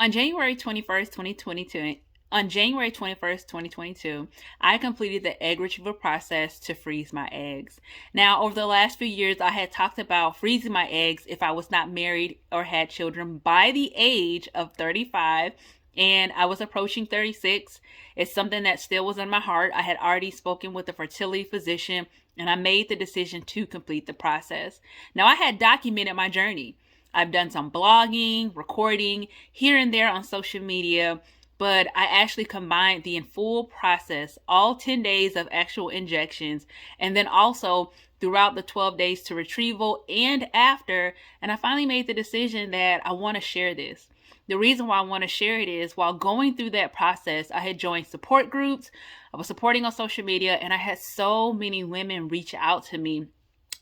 On January 21st, 2022, I completed the egg retrieval process to freeze my eggs. Now, over the last few years, I had talked about freezing my eggs if I was not married or had children by the age of 35, and I was approaching 36. It's something that still was on my heart. I had already spoken with a fertility physician, and I made the decision to complete the process. Now, I had documented my journey. I've done some blogging, recording here and there on social media, but I actually combined the in full process, all 10 days of actual injections, and then also throughout the 12 days to retrieval and after. And I finally made the decision that I want to share this. The reason why I want to share it is while going through that process, I had joined support groups, I was supporting on social media, and I had so many women reach out to me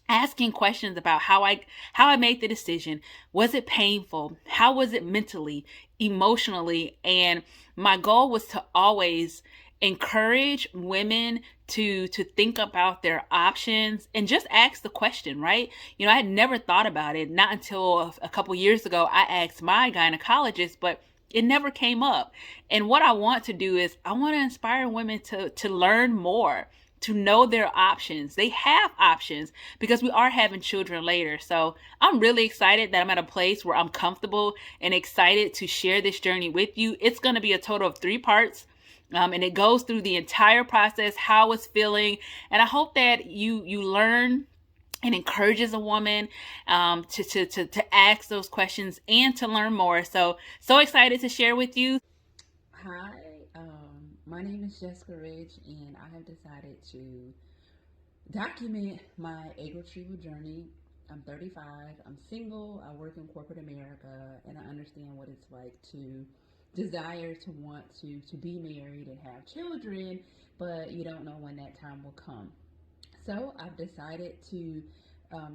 asking questions about how I made the decision. Was it painful? How was it mentally, emotionally? And my goal was to always encourage women to think about their options and just ask the question, right? I had never thought about it, not until a couple years ago. I asked my gynecologist, but it never came up. And what I want to do is I want to inspire women to learn more, to know their options. They have options because we are having children later. So I'm really excited that I'm at a place where I'm comfortable and excited to share this journey with you. It's going to be a total of 3 parts. And it goes through the entire process, how it's feeling. And I hope that you learn and encourages a woman to ask those questions and to learn more. So excited to share with you. Hi, my name is Jessica Ridge, and I have decided to document my egg retrieval journey. I'm 35, I'm single, I work in corporate America, and I understand what it's like to desire to want to be married and have children, but you don't know when that time will come. So I've decided to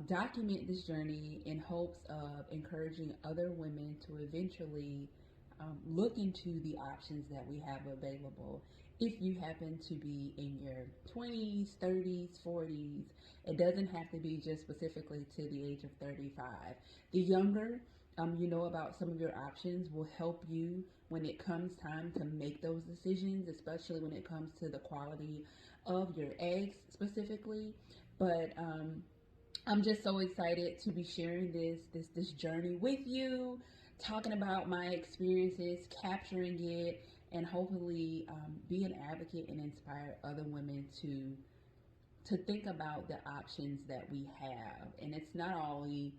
document this journey in hopes of encouraging other women to eventually look into the options that we have available. If you happen to be in your 20s, 30s, 40s, it doesn't have to be just specifically to the age of 35. The younger you know about some of your options will help you when it comes time to make those decisions, especially when it comes to the quality of your eggs specifically. But I'm just so excited to be sharing this journey with you, talking about my experiences, capturing it, and hopefully be an advocate and inspire other women to think about the options that we have. And it's not only,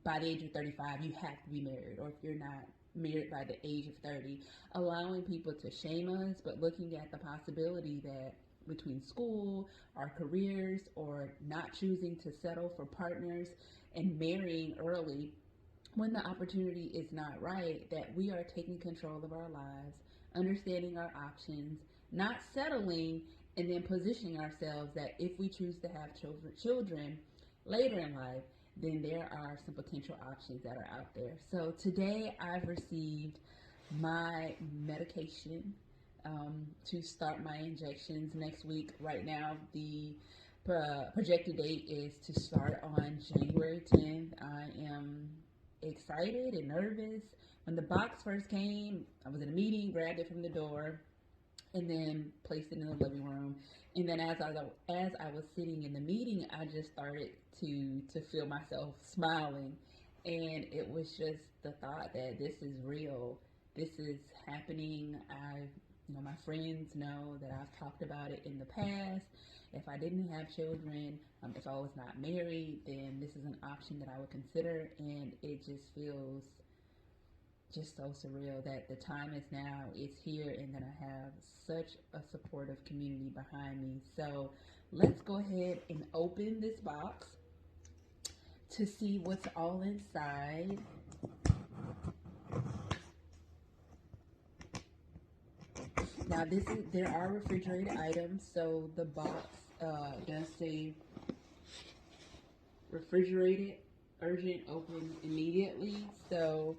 by the age of 35 you have to be married, or if you're not married by the age of 30, allowing people to shame us, but looking at the possibility that between school, our careers, or not choosing to settle for partners and marrying early when the opportunity is not right, that we are taking control of our lives, understanding our options, not settling, and then positioning ourselves that if we choose to have children later in life, then there are some potential options that are out there. So today I've received my medication to start my injections next week. Right now, the projected date is to start on January 10th. I am excited and nervous. When the box first came, I was in a meeting, grabbed it from the door, and then placed it in the living room. And then as I was sitting in the meeting, I just started to feel myself smiling, and it was just the thought that this is real. This is happening. My friends know that I've talked about it in the past. If I didn't have children, if I was not married, then this is an option that I would consider, and it just feels just so surreal that the time is now, it's here, and that I have such a supportive community behind me. So let's go ahead and open this box to see what's all inside. Now there are refrigerated items, so the box does say refrigerated, urgent, open immediately. So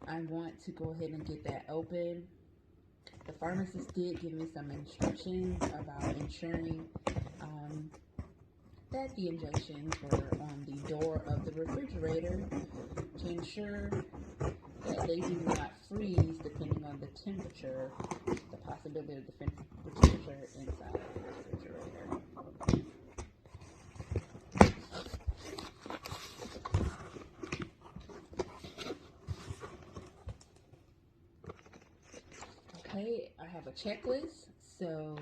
I want to go ahead and get that open. The pharmacist did give me some instructions about ensuring that the injections were on the door of the refrigerator to ensure that they do not freeze the temperature, the possibility of the temperature inside the refrigerator. Okay, I have a checklist. So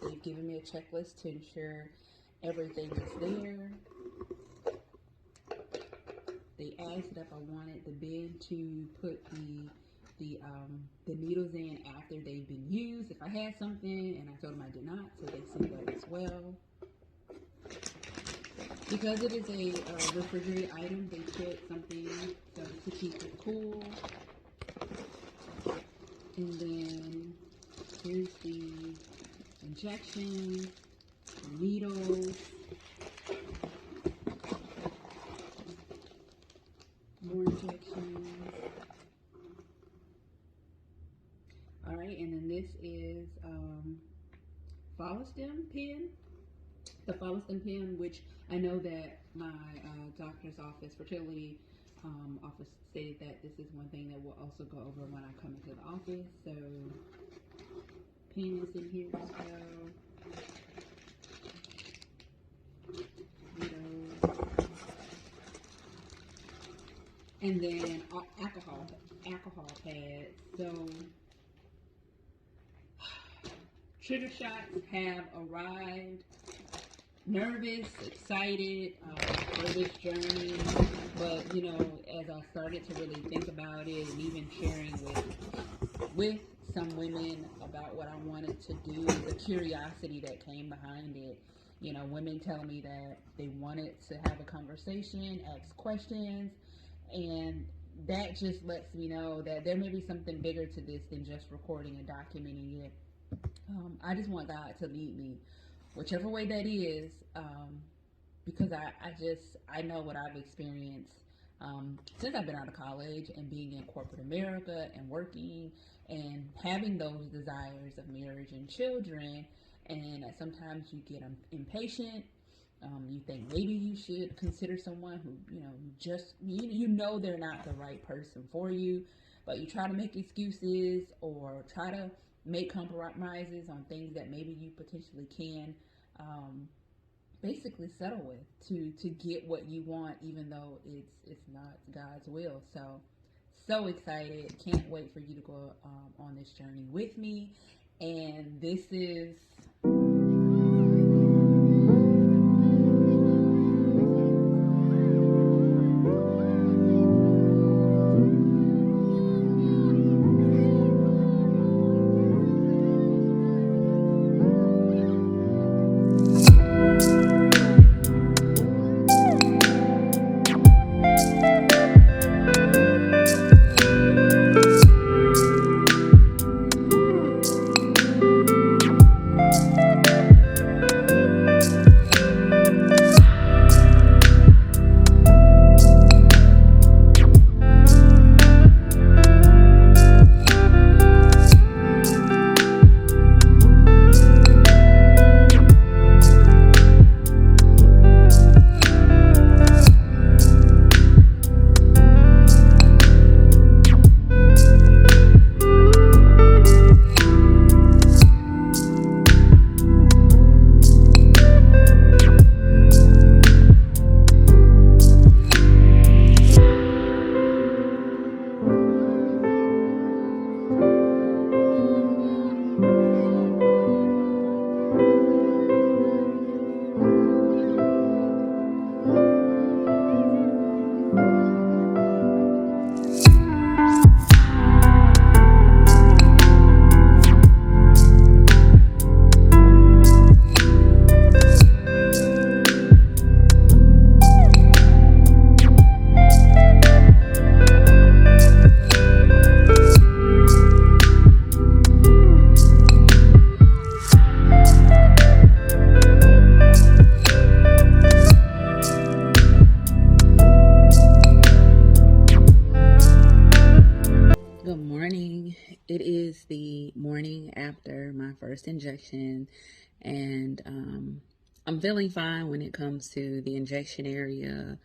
they've given me a checklist to ensure everything is there. They asked if I wanted the bin to put the needles in after they've been used, if I had something, and I told them I did not, so they said that as well. Because it is a refrigerated item, they put something to keep it cool. And then here's the injection, needles, more injections. All right, and then this is follistim pen. The follistim pen, which I know that my doctor's office, fertility office, stated that this is one thing that we'll also go over when I come into the office. So pen is in here as well. And then alcohol pads. So trigger shots have arrived. Nervous, excited for this journey, but as I started to really think about it, and even sharing with some women about what I wanted to do, the curiosity that came behind it. Women telling me that they wanted to have a conversation, ask questions, and that just lets me know that there may be something bigger to this than just recording and documenting it. I just want God to lead me, whichever way that is, because I know what I've experienced since I've been out of college and being in corporate America and working and having those desires of marriage and children, and sometimes you get impatient. You think maybe you should consider someone who just they're not the right person for you, but you try to make excuses or try to make compromises on things that maybe you potentially can basically settle with to get what you want, even though it's not God's will. So excited! Can't wait for you to go on this journey with me. And this is Good morning. It is the morning after my first injection, and I'm feeling fine when it comes to the injection area.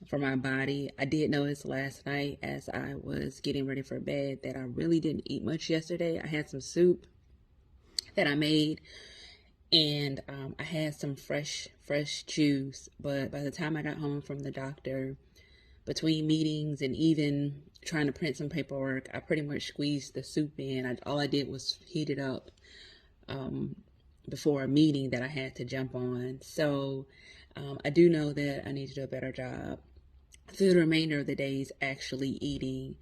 for my body. I did notice last night as I was getting ready for bed that I really didn't eat much yesterday. I had some soup that I made, and I had some fresh juice. But by the time I got home from the doctor, between meetings and even trying to print some paperwork, I pretty much squeezed the soup in. All I did was heat it up um, before a meeting that I had to jump on. So I do know that I need to do a better job through the remainder of the days actually eating.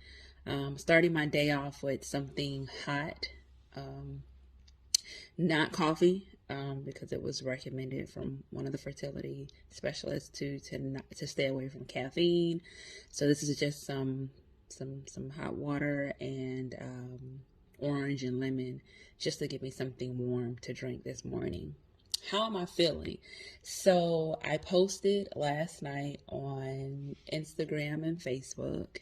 Starting my day off with something hot, um, not coffee, because it was recommended from one of the fertility specialists to stay away from caffeine. So this is just some hot water and orange and lemon, just to give me something warm to drink this morning. How am I feeling? So I posted last night on Instagram and Facebook.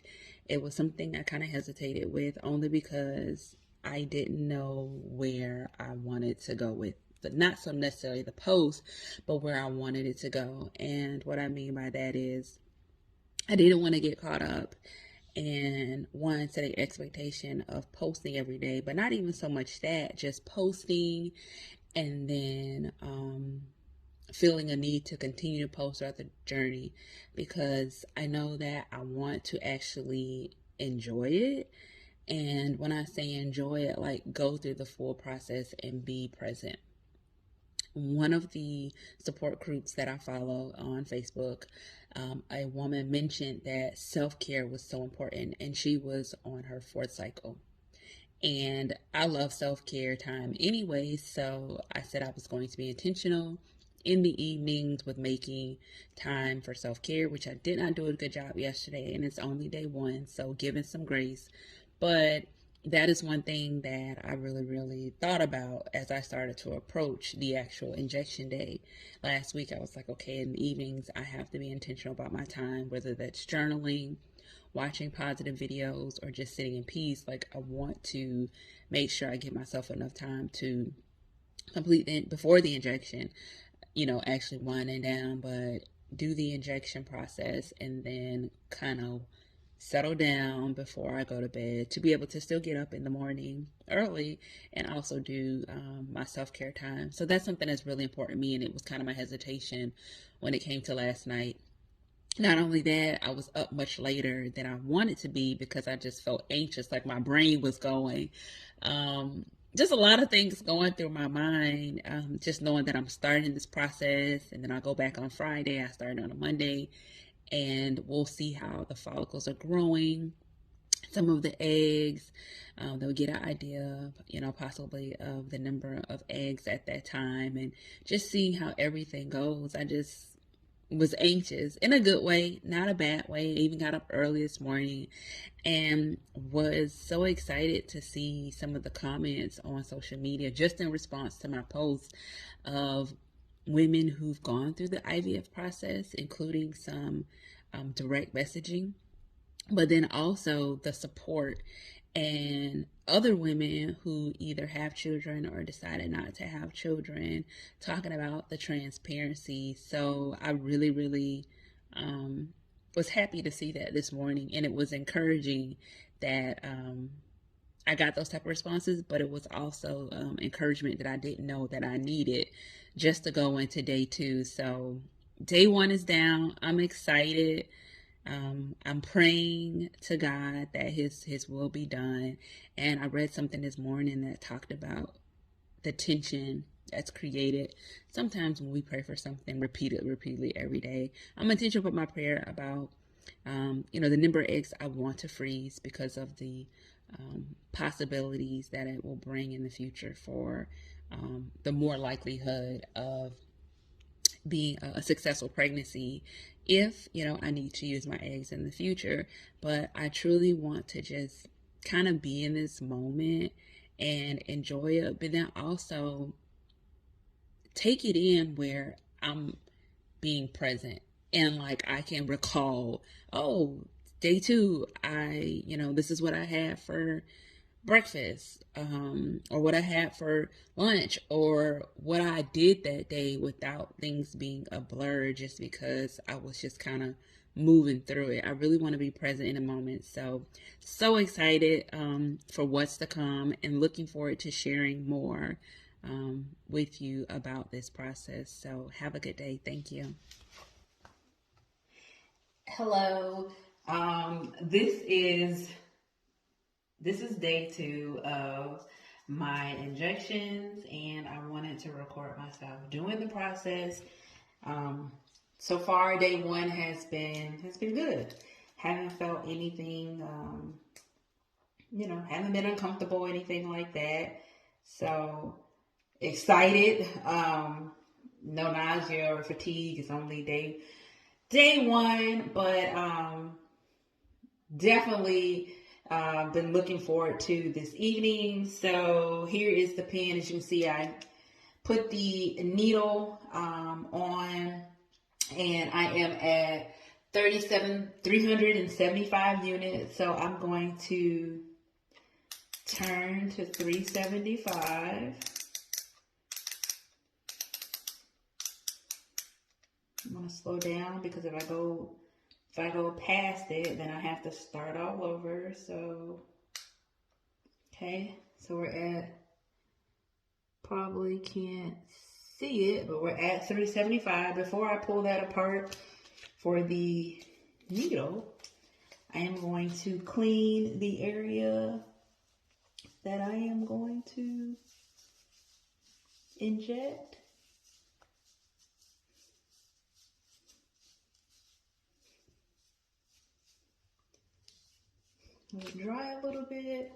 It was something I kind of hesitated with, only because I didn't know where I wanted to go with not so necessarily the post, but where I wanted it to go. And what I mean by that is I didn't want to get caught up and one, set an expectation of posting every day, but not even so much that, just posting and then feeling a need to continue to post throughout the journey, because I know that I want to actually enjoy it. And when I say enjoy it, like go through the full process and be present. One of the support groups that I follow on Facebook, a woman mentioned that self care was so important, and she was on her fourth cycle. And I love self care time anyway, so I said I was going to be intentional in the evenings with making time for self care, which I did not do a good job yesterday, and it's only day one, so given some grace. But that is one thing that I really thought about as I started to approach the actual injection day. Last week, I was like, okay, in the evenings, I have to be intentional about my time, whether that's journaling, watching positive videos, or just sitting in peace. Like, I want to make sure I give myself enough time to complete it before the injection, actually winding down, but do the injection process and then kind of settle down before I go to bed to be able to still get up in the morning early and also do my self care time. So that's something that's really important to me, and it was kind of my hesitation when it came to last night. Not only that, I was up much later than I wanted to be because I just felt anxious, like my brain was going. Um, just a lot of things going through my mind, just knowing that I'm starting this process, and then I'll go back on Friday. I started on a Monday, and we'll see how the follicles are growing. Some of the eggs, they'll get an idea, possibly of the number of eggs at that time, and just seeing how everything goes. I just was anxious in a good way, not a bad way. I even got up early this morning and was so excited to see some of the comments on social media just in response to my post of women who've gone through the IVF process, including some direct messaging, but then also the support and other women who either have children or decided not to have children, talking about the transparency. So I really was happy to see that this morning, and it was encouraging that I got those type of responses, but it was also encouragement that I didn't know that I needed just to go into day two. So day one is down. I'm excited. I'm praying to God that His will be done. And I read something this morning that talked about the tension that's created sometimes when we pray for something repeatedly every day. I'm intentional with my prayer about the number of eggs I want to freeze because of the possibilities that it will bring in the future for the more likelihood of being a successful pregnancy if I need to use my eggs in the future. But I truly want to just kind of be in this moment and enjoy it, but then also take it in where I'm being present, and like I can recall, oh, day two, this is what I had for breakfast, or what I had for lunch, or what I did that day, without things being a blur, just because I was just kind of moving through it. I really want to be present in the moment. So excited for what's to come and looking forward to sharing more with you about this process. So have a good day. Thank you. Hello. This is day 2 of my injections, and I wanted to record myself doing the process. So far, day 1 has been good. Haven't felt anything, haven't been uncomfortable, anything like that. So excited. No nausea or fatigue. It's only day 1, but definitely been looking forward to this evening. So here is the pen. As you can see, I put the needle on, and I am at 375 units. So I'm going to turn to 375. I'm going to slow down because if I go past it, then I have to start all over. So, okay, so we're at, probably can't see it, but we're at 375. Before I pull that apart for the needle, I am going to clean the area that I am going to inject. Let it dry a little bit.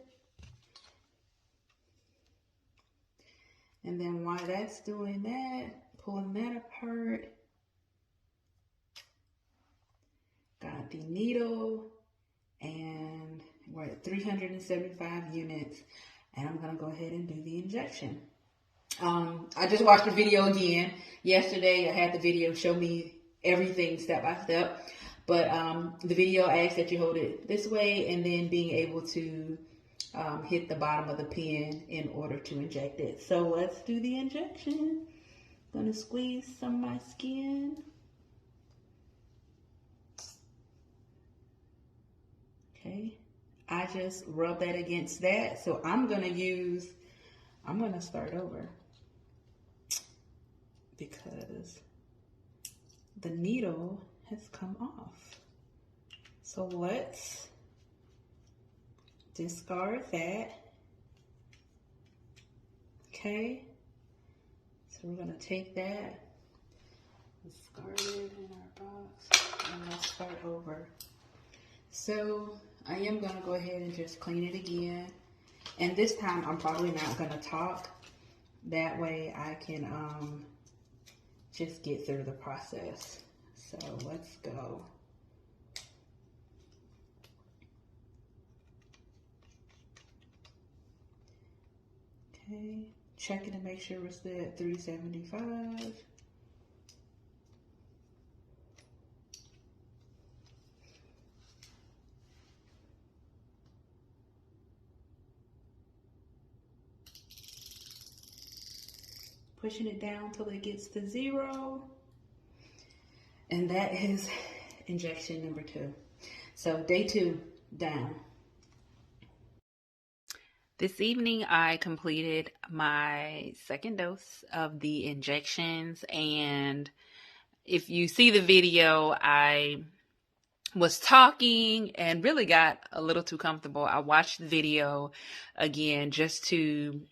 And then while that's doing that, pulling that apart, got the needle, and we're at 375 units, and I'm gonna go ahead and do the injection. I just watched the video again. Yesterday I had the video show me everything step by step, but the video asks that you hold it this way and then being able to hit the bottom of the pen in order to inject it. So let's do the injection. I'm gonna squeeze some of my skin. Okay, I just rub that against that. So I'm gonna start over because the needle has come off. So let's discard that. Okay, so we're gonna take that, discard it in our box, and let's start over. So I am gonna go ahead and just clean it again. And this time I'm probably not gonna talk. That way I can just get through the process. So let's go. Okay, checking to make sure we're still at 375. Pushing it down till it gets to 0. And that is injection number 2. So day 2 down. This evening I completed my second dose of the injections, and if you see the video, I was talking and really got a little too comfortable. I watched the video again just to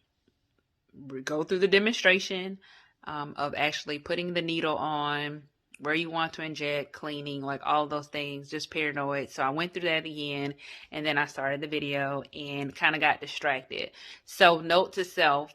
go through the demonstration of actually putting the needle on, where you want to inject, cleaning, like all those things, just paranoid. So I went through that again, and then I started the video and kind of got distracted. So note to self,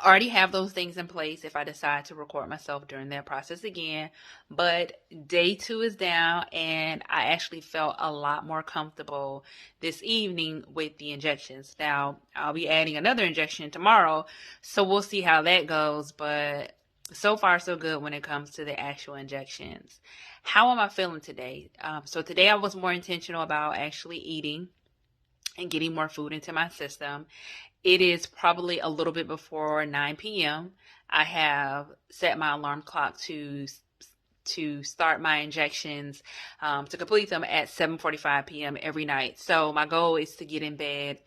already have those things in place if I decide to record myself during that process again. But day 2 is down, and I actually felt a lot more comfortable this evening with the injections. Now I'll be adding another injection tomorrow, so we'll see how that goes. But so far so good when it comes to the actual injections. How am I feeling today? So today I was more intentional about actually eating and getting more food into my system. It is probably a little bit before 9 p.m. I have set my alarm clock to to start my injections, to complete them at 7:45 p.m. every night. So my goal is to get in bed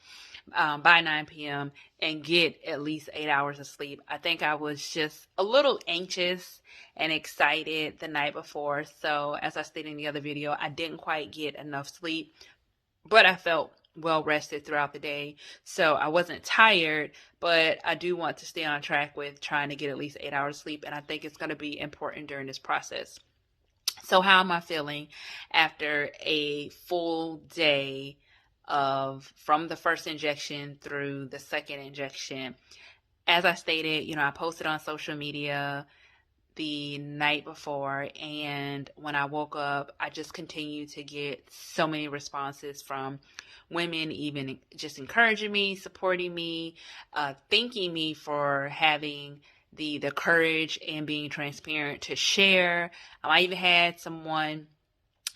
by 9 p.m. and get at least 8 hours of sleep. I think I was just a little anxious and excited the night before. So, as I stated in the other video, I didn't quite get enough sleep, but I felt well rested throughout the day. So, I wasn't tired, but I do want to stay on track with trying to get at least 8 hours of sleep. And I think it's going to be important during this process. So, how am I feeling after a full day of from the first injection through the second injection? As I stated, I posted on social media the night before, and when I woke up, I just continued to get so many responses from women, even just encouraging me, supporting me, thanking me for having the courage and being transparent to share. I even had someone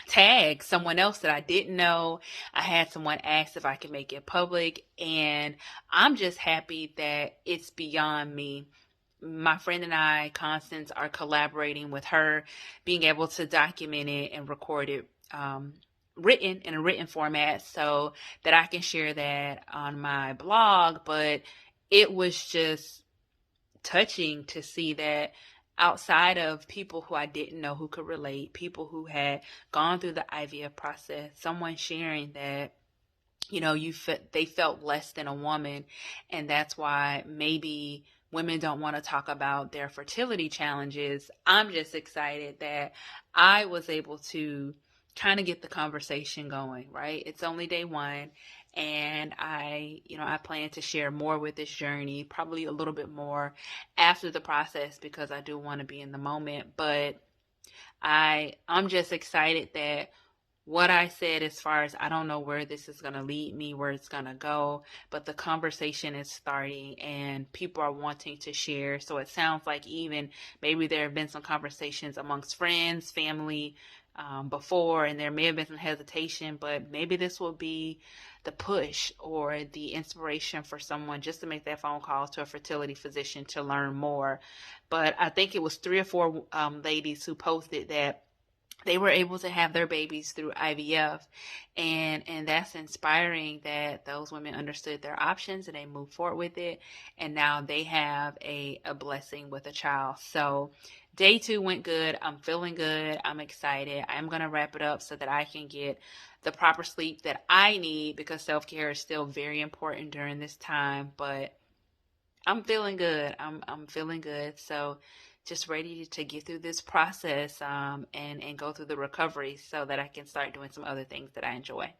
tag someone else that I didn't know. I had someone ask if I could make it public, and I'm just happy that it's beyond me. My friend and I, Constance, are collaborating with her, being able to document it and record it, written in a written format, so that I can share that on my blog. But it was just touching to see that outside of people who I didn't know who could relate, people who had gone through the IVF process, someone sharing that they felt less than a woman, and that's why maybe women don't want to talk about their fertility challenges. I'm just excited that I was able to kind of get the conversation going, right? It's only day one, and I plan to share more with this journey, probably a little bit more after the process, because I do want to be in the moment. But I'm just excited that what I said, as far as I don't know where this is going to lead me, where it's going to go, but the conversation is starting and people are wanting to share. So it sounds like even maybe there have been some conversations amongst friends, family, before, and there may have been some hesitation, but maybe this will be the push or the inspiration for someone just to make that phone call to a fertility physician to learn more. But I think it was 3 or 4 ladies who posted that they were able to have their babies through IVF, and that's inspiring that those women understood their options and they moved forward with it, and now they have a blessing with a child. So day 2 went good. I'm feeling good. I'm excited. I'm going to wrap it up so that I can get the proper sleep that I need, because self-care is still very important during this time. But I'm feeling good. I'm feeling good. So just ready to get through this process, and go through the recovery so that I can start doing some other things that I enjoy.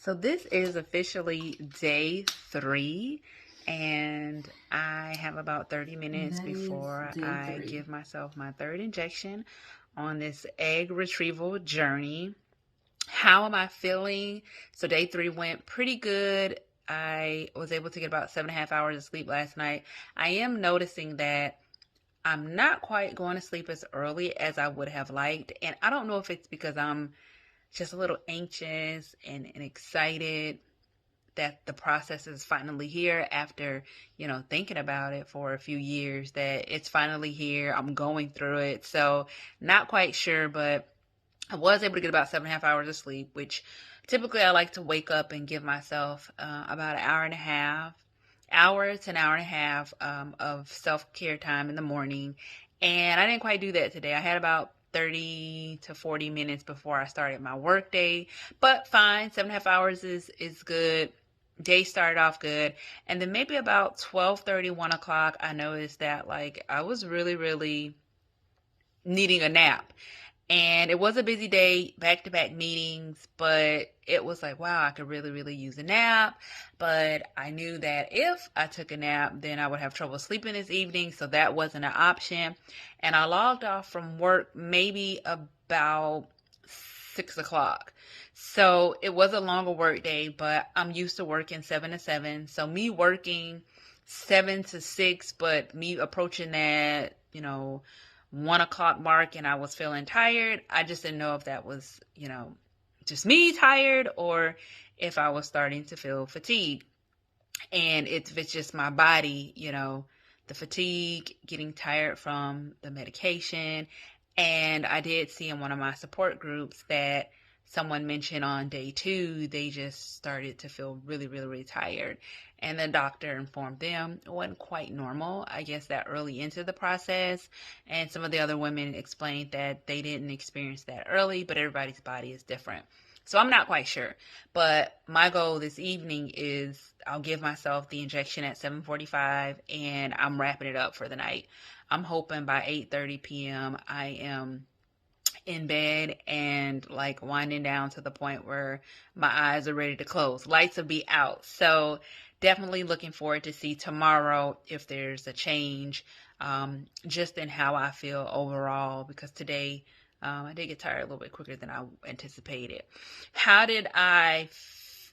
So this is officially day 3, and I have about 30 minutes That is before day I 3. give myself my third injection on this egg retrieval journey. How am I feeling? So day 3 went pretty good. I was able to get about 7.5 hours of sleep last night. I am noticing that I'm not quite going to sleep as early as I would have liked, and I don't know if it's because I'm just a little anxious and excited that the process is finally here after, thinking about it for a few years, that it's finally here. I'm going through it. So, not quite sure, but I was able to get about 7.5 hours of sleep, which typically I like to wake up and give myself about an hour and a half, hour to an hour and a half of self care time in the morning. And I didn't quite do that today. I had about 30 to 40 minutes before I started my work day, but fine. 7.5 hours is good. Day started off good. And then maybe about 12:30, 1 o'clock, I noticed that like I was really, really needing a nap. And it was a busy day, back to back meetings, but it was like, wow, I could really, really use a nap. But I knew that if I took a nap, then I would have trouble sleeping this evening. So that wasn't an option. And I logged off from work maybe about 6 o'clock. So it was a longer work day, but I'm used to working 7 to 7. So me working 7 to 6, but me approaching that, 1 o'clock mark and I was feeling tired. I just didn't know if that was, just me tired or if I was starting to feel fatigued. And if it's just my body, the fatigue, getting tired from the medication. And I did see in one of my support groups that someone mentioned on day 2, they just started to feel really, really, really tired. And the doctor informed them it wasn't quite normal, I guess, that early into the process. And some of the other women explained that they didn't experience that early, but everybody's body is different. So I'm not quite sure. But my goal this evening is I'll give myself the injection at 7:45 and I'm wrapping it up for the night. I'm hoping by 8:30 p.m. I am in bed and like winding down to the point where my eyes are ready to close. Lights will be out. So definitely looking forward to see tomorrow if there's a change just in how I feel overall, because today I did get tired a little bit quicker than I anticipated. How did I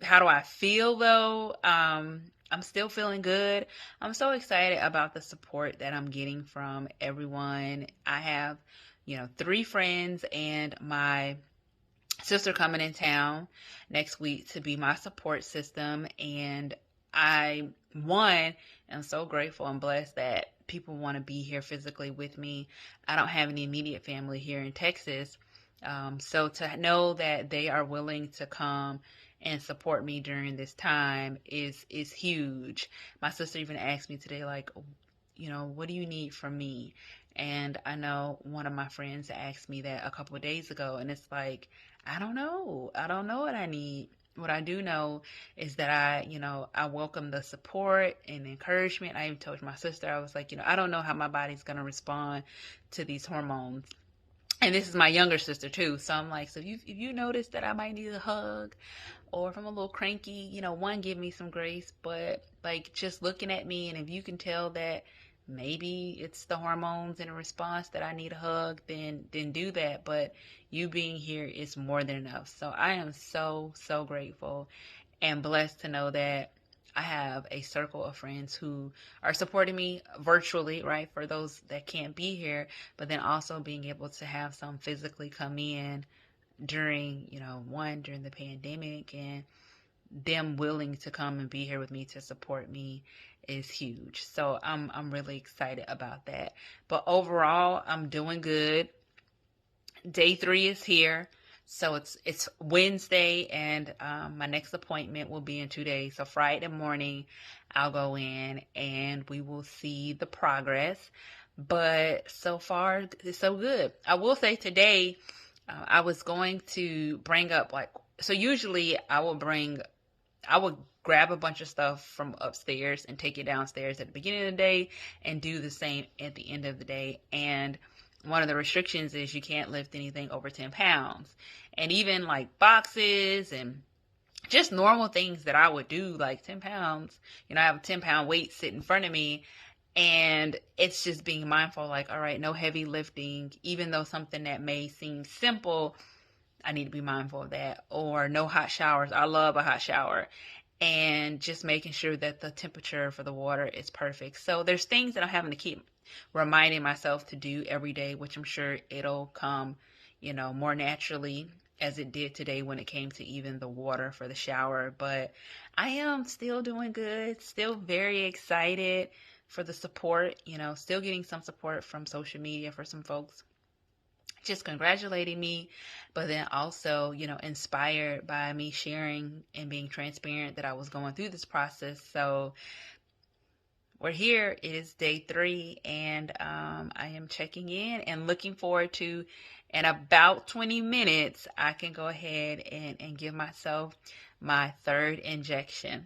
how do I feel though? I'm still feeling good. I'm so excited about the support that I'm getting from everyone. I have, 3 friends and my sister coming in town next week to be my support system. And I, one, am so grateful and blessed that people want to be here physically with me. I don't have any immediate family here in Texas. So to know that they are willing to come and support me during this time is huge. My sister even asked me today, like, what do you need from me? And I know one of my friends asked me that a couple of days ago, and it's like, I don't know. I don't know what I need. What I do know is that I welcome the support and encouragement. I even told my sister, I was like, I don't know how my body's going to respond to these hormones. And this is my younger sister too. So I'm like, so if you notice that I might need a hug or if I'm a little cranky, one, give me some grace, but like just looking at me, and if you can tell that maybe it's the hormones in a response that I need a hug, then do that. But you being here is more than enough. So I am so, so grateful and blessed to know that I have a circle of friends who are supporting me virtually, right? For those that can't be here, but then also being able to have some physically come in during, during the pandemic, and them willing to come and be here with me to support me is huge. So I'm really excited about that. But overall, I'm doing good. Day 3 is here. So it's Wednesday, and my next appointment will be in 2 days. So Friday morning, I'll go in and we will see the progress. But so far, it's so good. I will say today, I was going to bring up like, so usually I would grab a bunch of stuff from upstairs and take it downstairs at the beginning of the day and do the same at the end of the day. And one of the restrictions is you can't lift anything over 10 pounds. And even like boxes and just normal things that I would do, like 10 pounds. I have a 10-pound weight sitting in front of me, and it's just being mindful, like, all right, no heavy lifting, even though something that may seem simple, I need to be mindful of that. Or no hot showers. I love a hot shower. And just making sure that the temperature for the water is perfect. So there's things that I'm having to keep reminding myself to do every day, which I'm sure it'll come, more naturally as it did today when it came to even the water for the shower. But I am still doing good, still very excited for the support, still getting some support from social media for some folks just congratulating me, but then also, inspired by me sharing and being transparent that I was going through this process. So we're here. It is day 3, and I am checking in and looking forward to, in about 20 minutes, I can go ahead and give myself my 3rd injection.